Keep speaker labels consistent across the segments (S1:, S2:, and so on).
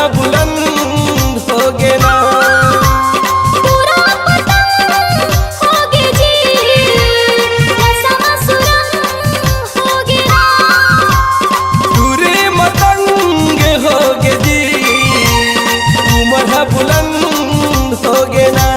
S1: है बुलंद हो गे ना।
S2: पूरा पतंग होगे जी, नशा सुरंग होगे ना।
S1: दूरी मतंग हो गे जी, उमर है बुलंद हो गे ना।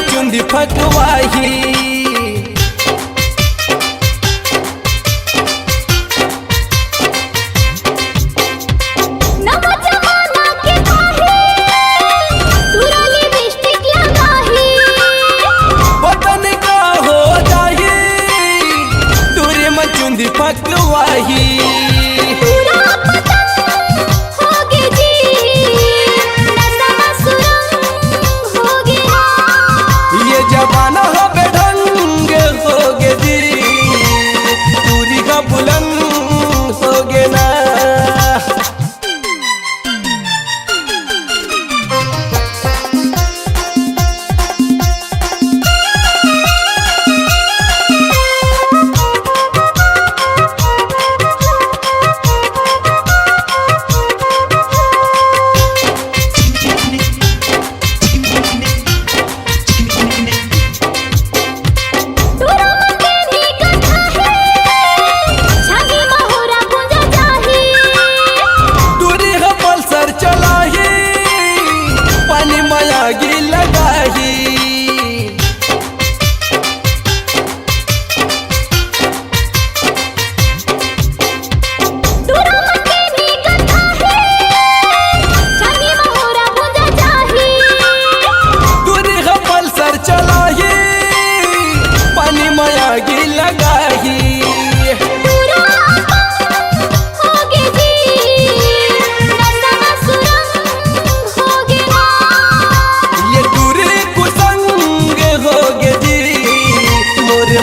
S1: चुंदी फटवाही बदन का हो जाही दूरी में चुंदी फटवाही। जमाना हो बेढंग हो गे जी, दूरी का बुलंद हो गे ना।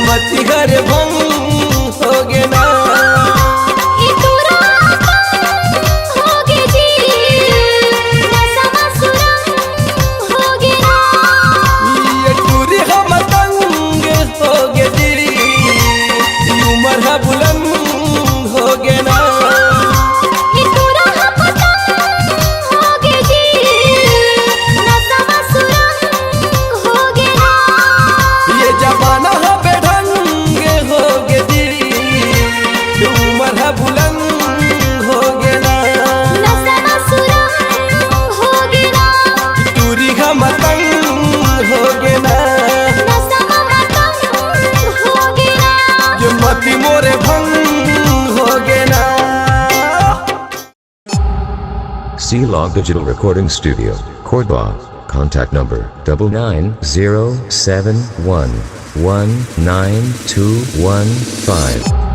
S1: मती घर भंग हो गे ना। ये टूरी हम तंग हो गे जी, उमर है बुलंद हो गे ना। ये जमाना है बुलंद हो गे ना। दूरी का मतंग हो गे ना। ये मती मोरे भंग हो गे ना।
S3: C-Log Digital Recording Studio, Cordoba. Contact number 99071192115.